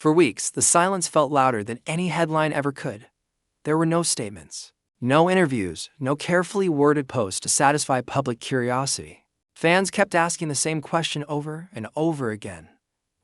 For weeks, the silence felt louder than any headline ever could. There were no statements, no interviews, no carefully worded posts to satisfy public curiosity. Fans kept asking the same question over and over again.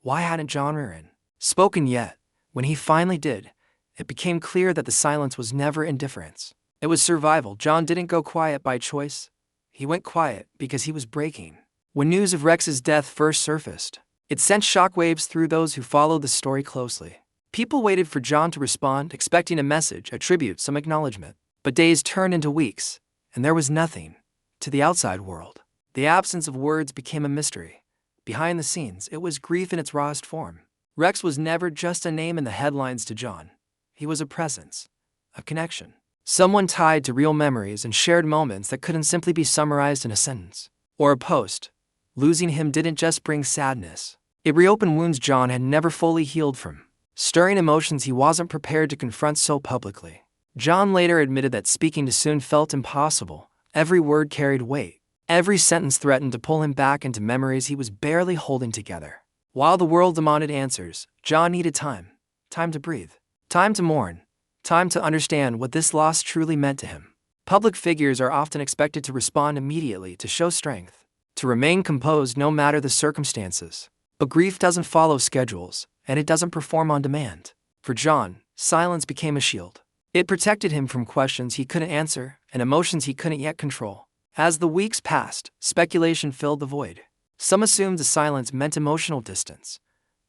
Why hadn't John Reardon spoken yet? When he finally did, it became clear that the silence was never indifference. It was survival. John didn't go quiet by choice. He went quiet because he was breaking. When news of Rex's death first surfaced, it sent shockwaves through those who followed the story closely. People waited for John to respond, expecting a message, a tribute, some acknowledgement. But days turned into weeks, and there was nothing. To the outside world, the absence of words became a mystery. Behind the scenes, it was grief in its rawest form. Rex was never just a name in the headlines to John. He was a presence, a connection, someone tied to real memories and shared moments that couldn't simply be summarized in a sentence or a post. Losing him didn't just bring sadness. It reopened wounds John had never fully healed from, stirring emotions he wasn't prepared to confront so publicly. John later admitted that speaking too soon felt impossible. Every word carried weight. Every sentence threatened to pull him back into memories he was barely holding together. While the world demanded answers, John needed time. Time to breathe. Time to mourn. Time to understand what this loss truly meant to him. Public figures are often expected to respond immediately, to show strength, to remain composed no matter the circumstances. But grief doesn't follow schedules, and it doesn't perform on demand. For John, silence became a shield. It protected him from questions he couldn't answer and emotions he couldn't yet control. As the weeks passed, speculation filled the void. Some assumed the silence meant emotional distance.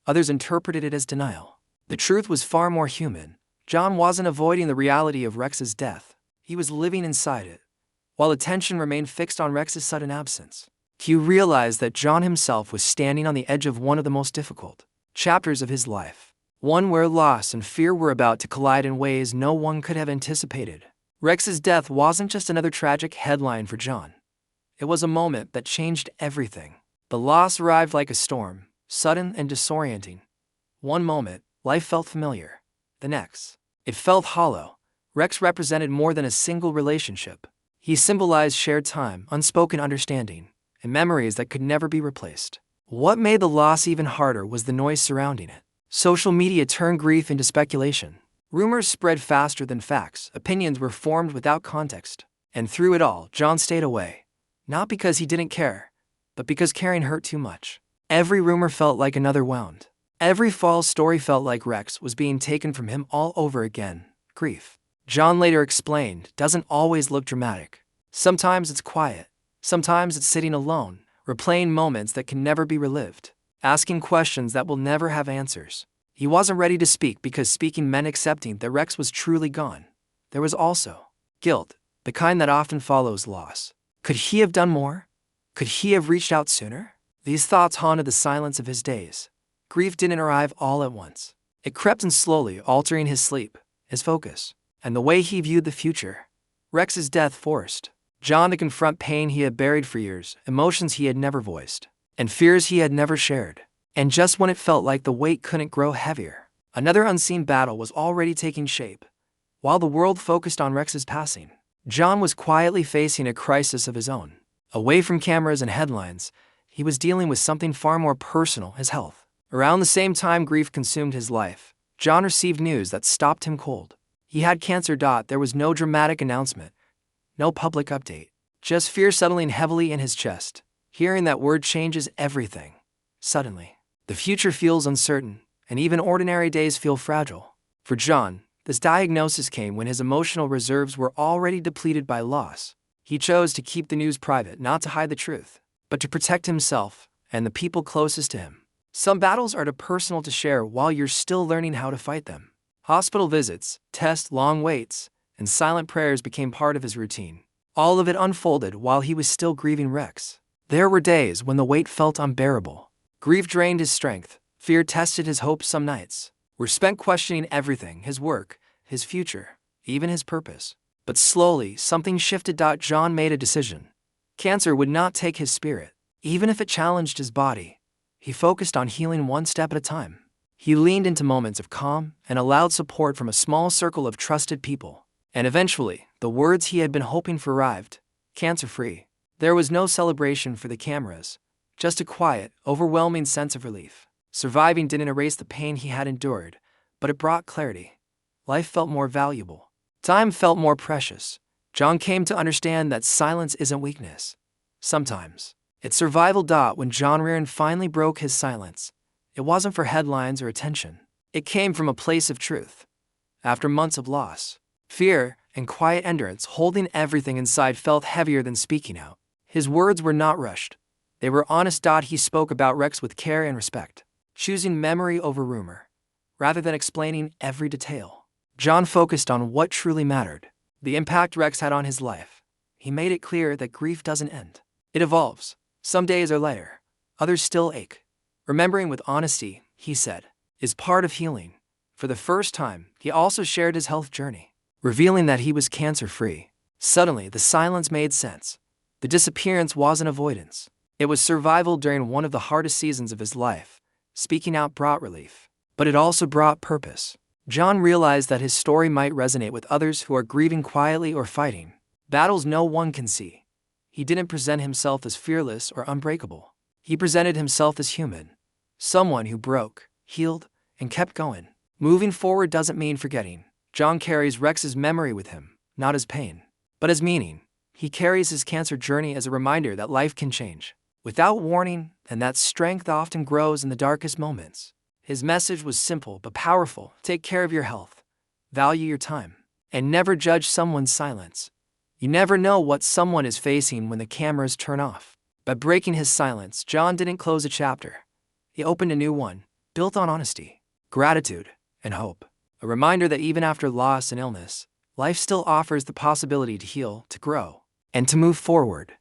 Others interpreted it as denial. The truth was far more human. John wasn't avoiding the reality of Rex's death. He was living inside it. While attention remained fixed on Rex's sudden absence, he realized that John himself was standing on the edge of one of the most difficult chapters of his life. One where loss and fear were about to collide in ways no one could have anticipated. Rex's death wasn't just another tragic headline for John. It was a moment that changed everything. The loss arrived like a storm, sudden and disorienting. One moment, life felt familiar. The next, it felt hollow. Rex represented more than a single relationship. He symbolized shared time, unspoken understanding, and memories that could never be replaced. What made the loss even harder was the noise surrounding it. Social media turned grief into speculation. Rumors spread faster than facts. Opinions were formed without context. And through it all, John stayed away. Not because he didn't care, but because caring hurt too much. Every rumor felt like another wound. Every false story felt like Rex was being taken from him all over again. Grief, John later explained, doesn't always look dramatic. Sometimes it's quiet. Sometimes it's sitting alone, replaying moments that can never be relived, asking questions that will never have answers. He wasn't ready to speak because speaking meant accepting that Rex was truly gone. There was also guilt, the kind that often follows loss. Could he have done more? Could he have reached out sooner? These thoughts haunted the silence of his days. Grief didn't arrive all at once. It crept in slowly, altering his sleep, his focus, and the way he viewed the future. Rex's death forced John to confront pain he had buried for years, emotions he had never voiced, and fears he had never shared. And just when it felt like the weight couldn't grow heavier, another unseen battle was already taking shape. While the world focused on Rex's passing, John was quietly facing a crisis of his own. Away from cameras and headlines, he was dealing with something far more personal, his health. Around the same time grief consumed his life, John received news that stopped him cold. He had cancer. There was no dramatic announcement, no public update, just fear settling heavily in his chest. Hearing that word changes everything. Suddenly, the future feels uncertain, and even ordinary days feel fragile. For John, this diagnosis came when his emotional reserves were already depleted by loss. He chose to keep the news private, not to hide the truth, but to protect himself and the people closest to him. Some battles are too personal to share while you're still learning how to fight them. Hospital visits, tests, long waits, and silent prayers became part of his routine. All of it unfolded while he was still grieving Rex. There were days when the weight felt unbearable. Grief drained his strength. Fear tested his hopes. Some nights were spent questioning everything, his work, his future, even his purpose. But slowly, something shifted. John made a decision. Cancer would not take his spirit, even if it challenged his body. He focused on healing one step at a time. He leaned into moments of calm and allowed support from a small circle of trusted people. And eventually, the words he had been hoping for arrived. Cancer-free. There was no celebration for the cameras, just a quiet, overwhelming sense of relief. Surviving didn't erase the pain he had endured, but it brought clarity. Life felt more valuable. Time felt more precious. John came to understand that silence isn't weakness. Sometimes, it's survival. When John Reardon finally broke his silence, it wasn't for headlines or attention. It came from a place of truth. After months of loss, fear, and quiet endurance, holding everything inside felt heavier than speaking out. His words were not rushed. They were honest. He spoke about Rex with care and respect, choosing memory over rumor, rather than explaining every detail. John focused on what truly mattered: the impact Rex had on his life. He made it clear that grief doesn't end. It evolves. Some days are lighter, others still ache. Remembering with honesty, he said, is part of healing. For the first time, he also shared his health journey, revealing that he was cancer-free. Suddenly, the silence made sense. The disappearance wasn't avoidance. It was survival during one of the hardest seasons of his life. Speaking out brought relief, but it also brought purpose. John realized that his story might resonate with others who are grieving quietly or fighting battles no one can see. He didn't present himself as fearless or unbreakable. He presented himself as human, someone who broke, healed, and kept going. Moving forward doesn't mean forgetting. John carries Rex's memory with him, not as pain, but as meaning. He carries his cancer journey as a reminder that life can change without warning, and that strength often grows in the darkest moments. His message was simple but powerful: take care of your health, value your time, and never judge someone's silence. You never know what someone is facing when the cameras turn off. By breaking his silence, John didn't close a chapter. He opened a new one, built on honesty, gratitude, and hope. A reminder that even after loss and illness, life still offers the possibility to heal, to grow, and to move forward.